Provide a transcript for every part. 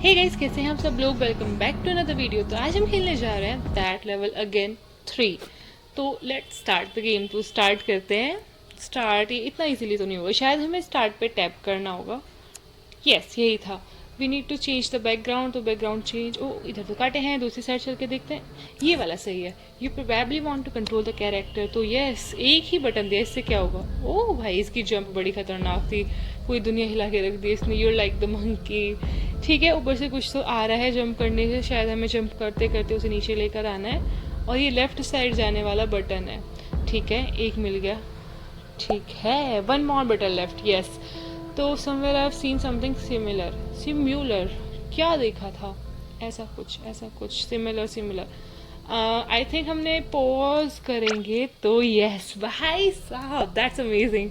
Hey guys, कैसे हैं आप सब लोग। Welcome back to another video. तो आज हम खेलने जा रहे हैं दैट लेवल अगेन 3। तो लेट्स स्टार्ट द गेम। तो स्टार्ट करते हैं। स्टार्ट ये इतना इजीली तो नहीं होगा, शायद हमें स्टार्ट पे टैप करना होगा। यस, यही था। We need to change the background. तो बैकग्राउंड चेंज, ओ इधर तो काटे हैं, दूसरी साइड चल के देखते हैं। ये वाला सही है। You probably want to control the character. तो यस, एक ही बटन दिया, इससे क्या होगा। ओह भाई, इसकी जंप बड़ी खतरनाक थी, पूरी दुनिया हिला के रख दी इसने। You're like the monkey. ठीक है, ऊपर से कुछ तो आ रहा है जंप करने से, शायद हमें जंप करते करते उसे नीचे लेकर आना है। और ये लेफ्ट साइड जाने वाला बटन है। ठीक है, एक मिल गया। ठीक है, one more button left. Yes, तो somewhere I have seen something similar. Similar क्या देखा था, ऐसा कुछ सिमिलर सिमिलर। आई थिंक हमने पॉज करेंगे तो यस भाई साहब, दैट्स अमेजिंग।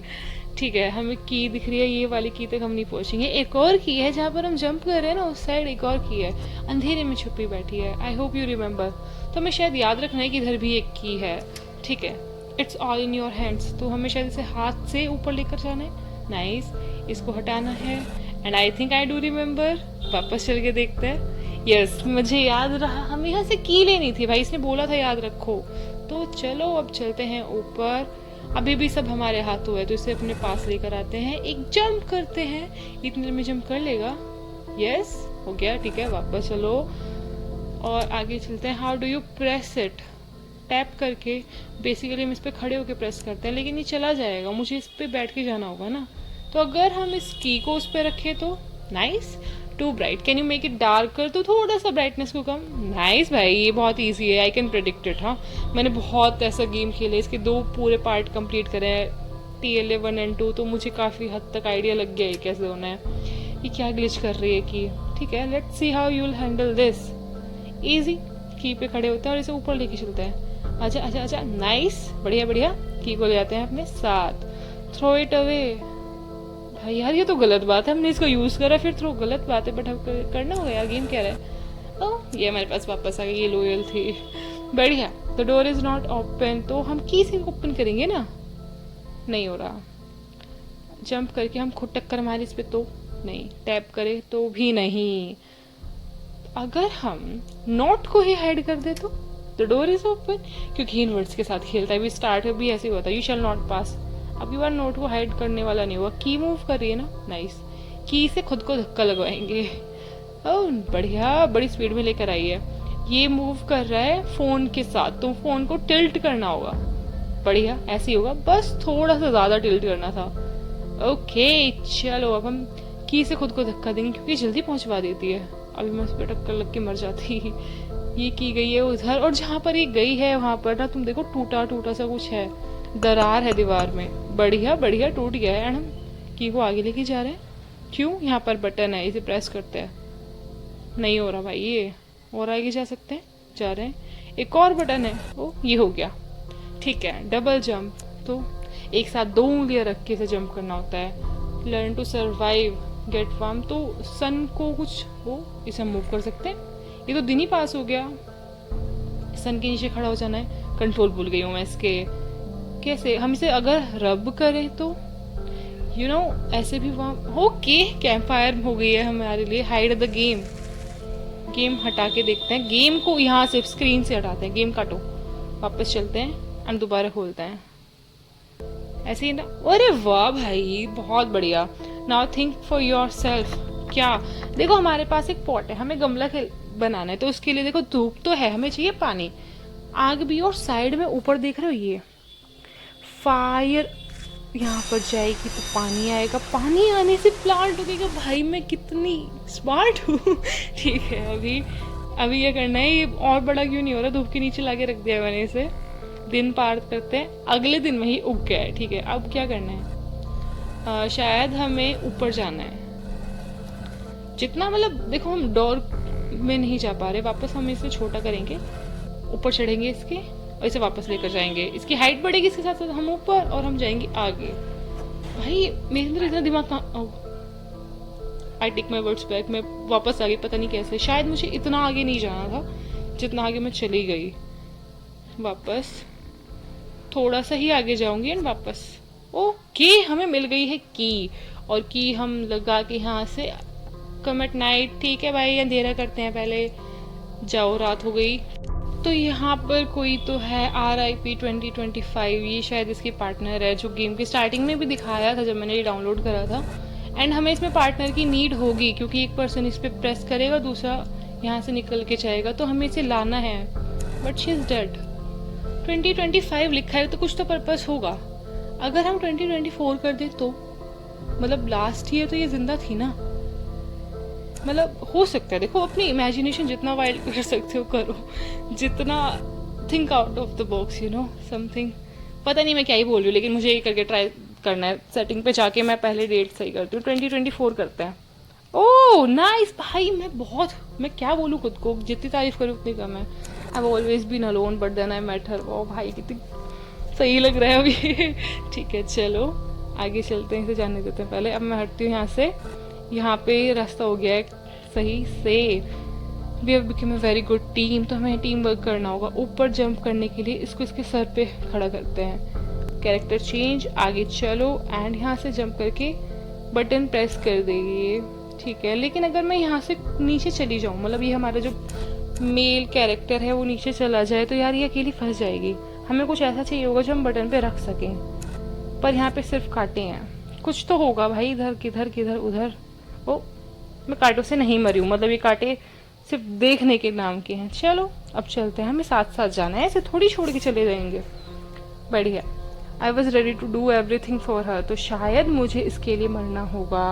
ठीक है, हमें की दिख रही है, ये वाली की तक हम नहीं पहुंचेंगे। एक और की है जहाँ पर हम जंप कर रहे हैं ना, उस साइड एक और की है, अंधेरे में छुपी बैठी है। I hope you remember. तो हमें शायद याद रखना है कि इधर भी एक की है। ठीक है, it's all in your hands. तो हमें शायद इसे हाथ से ऊपर लेकर जाना है। नाइस, इसको हटाना है। And I think I do remember. वापस चल के देखते हैं। यस, मुझे याद रहा, हमें यहाँ से की लेनी थी भाई, इसने बोला था याद रखो। तो चलो अब चलते हैं ऊपर। अभी भी सब हमारे हाथों है, तो इसे अपने पास लेकर आते हैं, एक जंप करते हैं। इतने में जंप कर लेगा। यस, हो गया। ठीक है, वापस चलो और आगे चलते हैं। How do you press it. Tap करके बेसिकली हम इस पे खड़े होकर प्रेस करते हैं, लेकिन ये चला जाएगा, मुझे इस पे बैठ के जाना होगा ना। तो अगर हम इस की को उस पे रखें तो nice. Too bright, can you make it darker. तो थोड़ा सा ब्राइटनेस को कम। नाइस भाई, ये बहुत इजी है, आई कैन प्रेडिक्ट इट। हाँ, मैंने बहुत ऐसा गेम खेले, इसके 2 पूरे पार्ट कंप्लीट करे हैं, TLA 1 and 2। तो मुझे काफ़ी हद तक आइडिया लग गया है कैसे होना है। ये क्या ग्लिच कर रही है की। ठीक है, let's see how you will handle this. Easy, की पे खड़े होते हैं और इसे ऊपर लेके चलते हैं। अच्छा अच्छा अच्छा, नाइस, बढ़िया बढ़िया। की को ले आते हैं अपने साथ। Throw it away. भाई यार, ये तो गलत बात है, हमने इसको यूज करा फिर थ्रो, गलत बात है, बट हम करना होगा यार, गेम कह रहा है। ओह, ये हमारे पास वापस आ गई, ये लोयल थी। बढ़िया। The door is not open. तो हम की से ओपन करेंगे ना, नहीं हो रहा। जंप करके हम खुद टक्कर मारे इस पे तो नहीं, टैप करे तो भी नहीं। अगर हम नोट को ही हाइड कर दे तो द डोर इज ओपन, क्योंकि इन वर्ड्स के साथ खेलता है। भी स्टार्ट भी ऐसे हुआ था, यू शैल नॉट पास। अब बार नोट को हाइड करने वाला नहीं हुआ, की मूव कर रही है ना। नाइस, की से खुद को धक्का लगवाएंगे। ओह बढ़िया, बड़ी स्पीड में लेकर आई है। ये मूव कर रहा है फोन के साथ, तो फोन को टिल्ट करना होगा। बढ़िया, ऐसे ही होगा, बस थोड़ा सा ज्यादा टिल्ट करना था। ओके चलो, अब हम की से खुद को धक्का देंगे, क्योंकि जल्दी पहुंचवा देती है। अभी मैं उस पर टक्कर लग के मर जाती। ये की गई है उधर, और जहाँ पर ये गई है वहां पर ना, तुम देखो टूटा टूटा सा कुछ है, दरार है दीवार में। बढ़िया बढ़िया, टूट गया है। एंड हम की को आगे लेके जा रहे हैं। क्यों, यहाँ पर बटन है, इसे प्रेस करते हैं। नहीं हो रहा भाई ये, और आगे जा सकते हैं, जा रहे हैं। एक और बटन है, ओ ये हो गया। ठीक है, डबल जंप। तो एक साथ 2 उंगलियां रख के इसे जंप करना होता है। Learn to survive, get warm. तो सन को कुछ हो, इसे हम मूव कर सकते हैं। ये तो दिन ही पास हो गया, सन के नीचे खड़ा हो जाना है। कंट्रोल भूल गई हूँ मैं इसके। कैसे हम इसे अगर रब करें तो यू नो ऐसे भी वहाँ। ओके, कैंप फायर हो गई है हमारे लिए। Hide the game. गेम हटा के देखते हैं, गेम को यहाँ से स्क्रीन से हटाते हैं। गेम काटो, वापस चलते हैं एंड दोबारा खोलते हैं, ऐसे ही ना। अरे वाह भाई, बहुत बढ़िया। Now think for your self. क्या, देखो हमारे पास एक पॉट है, हमें गमला बनाना है, तो उसके लिए देखो धूप तो है, हमें चाहिए पानी, आग भी, और साइड में ऊपर देख रहे हो ये फायर यहाँ पर जाएगी तो पानी आएगा, पानी आने से प्लांट उगेगा। भाई मैं कितनी स्मार्ट हूँ। ठीक है, अभी ये करना है। ये और बड़ा क्यों नहीं हो रहा, धूप के नीचे लाके रख दिया मैंने इसे। दिन पार करते हैं, अगले दिन में ही उग गया है। ठीक है, अब क्या करना है। शायद हमें ऊपर जाना है, जितना मतलब देखो हम डोर में नहीं जा पा रहे, वापस हम इसे छोटा करेंगे, ऊपर चढ़ेंगे इसके और इसे वापस लेकर जाएंगे। इसकी हाइट बढ़ेगी, इसके साथ साथ हम ऊपर, और हम जाएंगे आगे। भाई मेरे अंदर इतना दिमाग कहाँ। I take my words back, मैं वापस आ गई, पता नहीं कैसे। शायद मुझे इतना आगे नहीं जाना था जितना आगे मैं चली गई। वापस थोड़ा सा ही आगे जाऊंगी एंड वापस। ओके, हमें मिल गई है की, और की हम लगा के यहाँ से कम एट नाइट। ठीक है भाई, अंधेरा करते हैं पहले, जाओ रात हो गई। तो यहाँ पर कोई तो है RIP 2025, ये शायद इसकी पार्टनर है, जो गेम की स्टार्टिंग में भी दिखाया था जब मैंने ये डाउनलोड करा था। एंड हमें इसमें पार्टनर की नीड होगी, क्योंकि एक पर्सन इस पर प्रेस करेगा, दूसरा यहाँ से निकल के जाएगा, तो हमें इसे लाना है। But she is dead. 2025 लिखा है तो कुछ तो पर्पस होगा। अगर हम 2024 कर दे तो मतलब लास्ट ईयर तो ये जिंदा थी ना, मतलब हो सकता है। देखो, अपनी इमेजिनेशन जितना वाइल्ड कर सकते हो करो, जितना think out of the box, you know something. पता नहीं मैं क्या ही बोल रही हूँ, लेकिन मुझे ये करके ट्राई करना है। सेटिंग पे जाके मैं पहले डेट सही करती हूँ, 2024 करते हैं। ओह नाइस भाई, मैं क्या बोलूँ, खुद को जितनी तारीफ करूँ उतनी कम है। I have always been alone but then I met her. वो भाई कितनी सही लग रहा है अभी। ठीक है चलो आगे चलते हैं, इसे जाने देते हैं पहले। अब मैं हटती हूँ यहाँ से। यहाँ पे रास्ता हो गया है सही से। We have become a very good team, तो हमें टीम वर्क करना होगा। ऊपर जंप करने के लिए इसको इसके सर पे खड़ा करते हैं। कैरेक्टर चेंज, आगे चलो एंड यहाँ से जंप करके बटन प्रेस कर देगी। ठीक है, लेकिन अगर मैं यहाँ से नीचे चली जाऊँ, मतलब ये हमारा जो मेल कैरेक्टर है वो नीचे चला जाए, तो यार ये अकेली फंस जाएगी। हमें कुछ ऐसा चाहिए होगा जो हम बटन पे रख सकें, पर यहाँ पे सिर्फ कांटे हैं। कुछ तो होगा भाई, इधर किधर किधर उधर। ओ, मैं कांटों से नहीं मरी हूँ, मतलब ये कांटे सिर्फ देखने के नाम के हैं। चलो अब चलते हैं, हमें साथ साथ जाना है, ऐसे थोड़ी छोड़ के चले जाएंगे। बढ़िया। I was ready to do everything for her, तो शायद मुझे इसके लिए मरना होगा।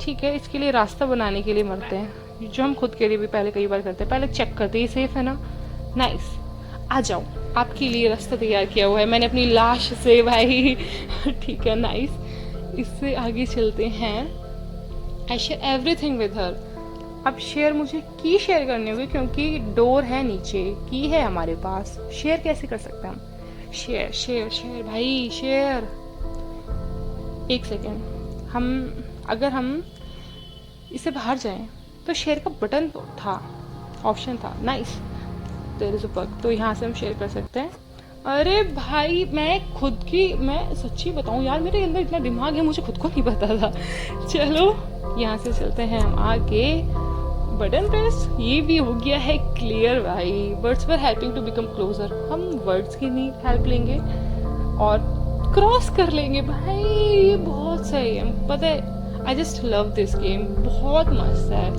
ठीक है, इसके लिए रास्ता बनाने के लिए मरते हैं, जो हम खुद के लिए भी पहले कई बार करते हैं। पहले चेक करते हैं ये सेफ है ना। नाइस, आ जाओ, आपके लिए रास्ता तैयार किया हुआ है मैंने अपनी लाश से भाई। ठीक है नाइस, इससे आगे चलते हैं। I share everything with her. अब शेयर मुझे की शेयर करनी होगी, क्योंकि डोर है नीचे, की है हमारे पास। शेयर कैसे कर सकते हैं हम? शेयर शेयर शेयर भाई शेयर। एक सेकेंड, अगर हम इससे बाहर जाएं तो शेयर का बटन था, ऑप्शन था। Nice, there is a bug, तो यहाँ से हम शेयर कर सकते हैं। अरे भाई मैं सच्ची बताऊँ यार, मेरे अंदर इतना दिमाग है, मुझे खुद को नहीं पता था। चलो यहाँ से चलते हैं हम आगे। बटन प्रेस, ये भी हो गया है क्लियर भाई। Words were helping to become closer, हम वर्ड्स की नहीं हेल्प लेंगे और क्रॉस कर लेंगे भाई। ये बहुत सही है, पता है। I just love this game, बहुत मस्त है,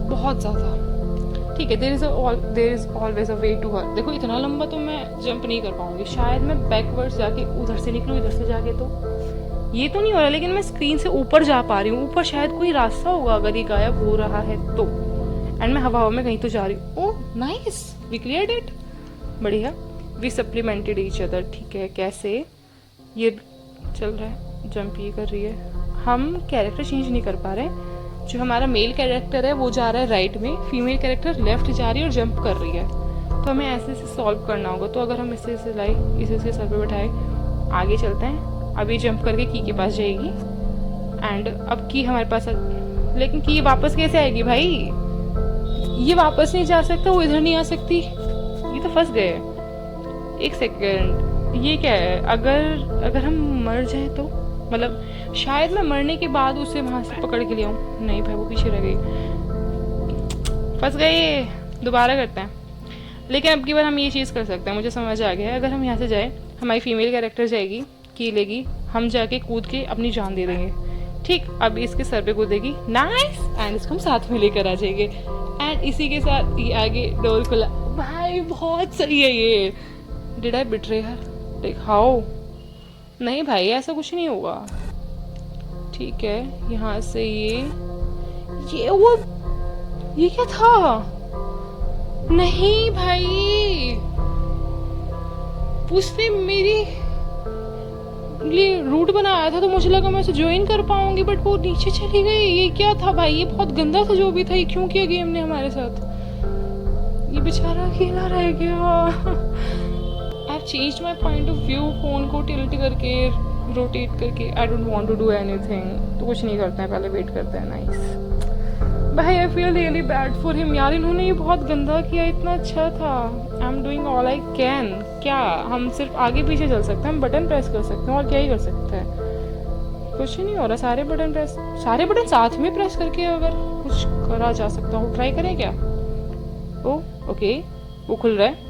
बहुत ज़्यादा। ठीक है, there is always a way to her. देखो इतना लंबा तो मैं जंप नहीं कर पाऊंगी, शायद मैं बैकवर्ड्स जाके उधर से निकलूँ, इधर से जाके तो ये तो नहीं हो रहा, लेकिन मैं स्क्रीन से ऊपर जा पा रही हूँ। ऊपर शायद कोई रास्ता होगा अगर ये गायब हो रहा है तो। एंड मैं हवा में कहीं तो जा रही हूँ। Oh nice, we cleared it, बढ़िया। We supplemented each other. ठीक है, कैसे? ये चल रहा है, जंप ये कर रही है। हम कैरेक्टर चेंज नहीं कर पा रहे। जो हमारा मेल कैरेक्टर है वो जा रहा है राइट में, फीमेल कैरेक्टर लेफ्ट जा रही है और जंप कर रही है। तो हमें ऐसे से सॉल्व करना होगा। तो अगर हम इसे लाई, इसे सर पे बैठाए, आगे चलते हैं। अभी जंप करके की के पास जाएगी एंड अब की हमारे पास, लेकिन की वापस कैसे आएगी भाई? ये वापस नहीं जा सकता, वो इधर नहीं आ सकती, ये तो फंस गए। एक सेकेंड, ये क्या है? अगर हम मर जाए तो, मतलब शायद मैं मरने के बाद उसे वहां से पकड़ के ले आऊं। नहीं भाई, वो पीछे रह गई, फंस गई। दोबारा करते हैं, लेकिन अब की बार हम ये चीज़ कर सकते हैं, मुझे समझ आ गया है। अगर हम यहाँ से जाए, हमारी फीमेल कैरेक्टर जाएगी, की लेगी, हम जाके कूद के अपनी जान दे देंगे। ठीक, अब इसके सर पे कूदेगी, नाइस, एंड इसको हम साथ में लेकर आ जाएंगे। एंड इसी के साथ ये आगे डोर खुला। भाई बहुत सही है ये। डिड आई बिट्रे हर? दिखाओ। नहीं भाई, ऐसा कुछ नहीं होगा। ठीक है, यहाँ से ये क्या था? नहीं भाई, उसने मेरी लिए रूट बनाया था, तो मुझे लगा मैं उसे ज्वाइन कर पाऊंगी, बट वो नीचे चली गई। ये क्या था भाई? ये बहुत गंदा था जो भी था। ये क्यों किया गेम ने हमारे साथ? ये बेचारा अकेला रह गया। I've changed my point of view, phone को टिल्ट करके, रोटेट करके। I don't want to do anything, तो कुछ नहीं करते हैं, पहले वेट करते हैं। नाइस भाई, I feel really bad for him यार, इन्होंने ये बहुत गंदा किया, इतना अच्छा था। I'm doing all I can। क्या हम सिर्फ आगे पीछे चल सकते हैं? हम बटन प्रेस कर सकते हैं, और क्या ही कर सकते हैं। कुछ नहीं हो रहा, सारे बटन साथ में प्रेस करके अगर कुछ करा जा सकता हो, ट्राई करें क्या? ओ ओके, वो खुल रहा है।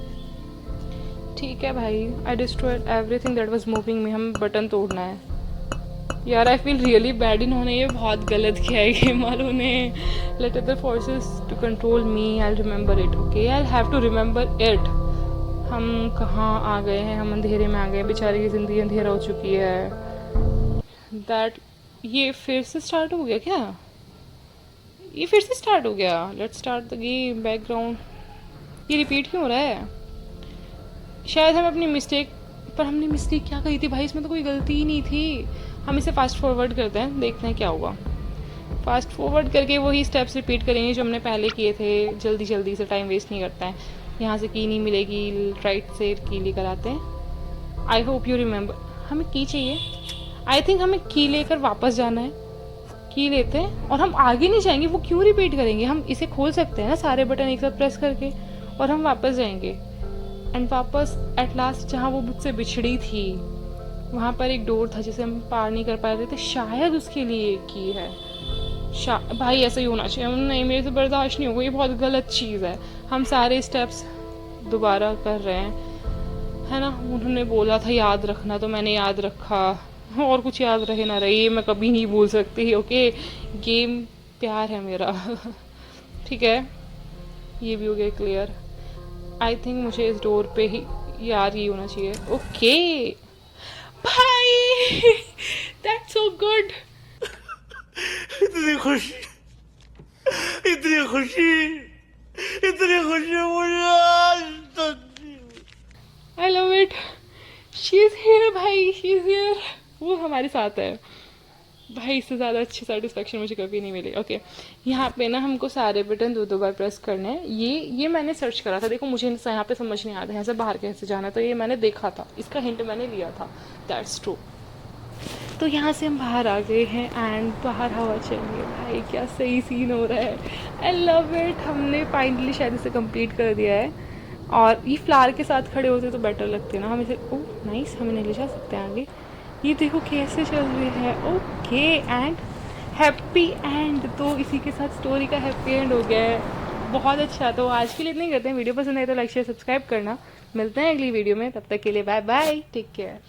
ठीक है भाई, I destroyed everything that was moving me. हम बटन तोड़ना है यार। आई फील रियली बैड, इन्होंने ये बहुत गलत किया है गेम वालों ने। Let other forces to control me, I remember it. Okay, I have to remember it. हम कहाँ आ गए हैं? हम अंधेरे में आ गए, बेचारे की ज़िंदगी अंधेरा हो चुकी है। दैट ये फिर से स्टार्ट हो गया क्या? ये फिर से स्टार्ट हो गया। Let's start the game. Background ये रिपीट क्यों हो रहा है? शायद हम अपनी मिस्टेक, पर हमने मिस्टेक क्या कही थी भाई? इसमें तो कोई गलती ही नहीं थी। हम इसे फास्ट फॉरवर्ड करते हैं, देखते हैं क्या होगा। फास्ट फॉरवर्ड करके वही स्टेप्स रिपीट करेंगे जो हमने पहले किए थे। जल्दी जल्दी से, टाइम वेस्ट नहीं करता है। यहाँ से की नहीं मिलेगी, राइट से की लेकर आते हैं। I hope you remember. हमें की चाहिए, आई थिंक हमें की लेकर वापस जाना है। की लेते हैं और हम आगे नहीं जाएंगे। वो क्यों रिपीट करेंगे? हम इसे खोल सकते हैं ना सारे बटन एक साथ प्रेस करके, और हम वापस जाएंगे। एंड वापस एट लास्ट जहाँ वो मुझसे बिछड़ी थी, वहाँ पर एक डोर था जिसे हम पार नहीं कर पा रहे थे। शायद उसके लिए की है। भाई ऐसा ही होना चाहिए। नहीं, मेरे से बर्दाश्त नहीं होगा, ये बहुत गलत चीज़ है। हम सारे स्टेप्स दोबारा कर रहे हैं, है ना? उन्होंने बोला था याद रखना, तो मैंने याद रखा। और कुछ याद रहे ना रहे, ये मैं कभी नहीं भूल सकती। ओके, गेम प्यार है मेरा। ठीक है, ये भी हो गया क्लियर। आई थिंक मुझे इस डोर पे ही यार ये होना चाहिए। ओके भाई, दैट्स सो गुड। इतनी खुशी, इतनी खुशी, इतनी खुशी मुझे आज तक नहीं हुई। I love it. She is here भाई, शी इज हियर। वो हमारे साथ है भाई। इससे ज़्यादा अच्छी सेटिस्फेक्शन मुझे कभी नहीं मिली। ओके, यहाँ पे ना हमको सारे बटन दो बार प्रेस करने हैं। ये मैंने सर्च करा था। देखो, मुझे यहाँ पे समझ नहीं आता यहाँ से बाहर कैसे जाना, तो ये मैंने देखा था, इसका हिंट मैंने लिया था। That's true. तो यहाँ से हम बाहर आ गए हैं एंड बाहर हवा चल रही है। भाई क्या सही सीन हो रहा है, आई लव इट। हमने फाइनली शायद इसे कंप्लीट कर दिया है। और ये फ्लावर के साथ खड़े होते तो बेटर लगते ना। हम इसे, ओह नाइस, हम इन्हें ले जा सकते हैं आगे। ये देखो कैसे चल रही है। Okay, and happy and. तो इसी के साथ स्टोरी का हैप्पी एंड हो गया है। बहुत अच्छा। तो आज के लिए इतना ही करते हैं। वीडियो पसंद आए तो लाइक शेयर सब्सक्राइब करना। मिलते हैं अगली वीडियो में, तब तक के लिए बाय बाय, टेक केयर।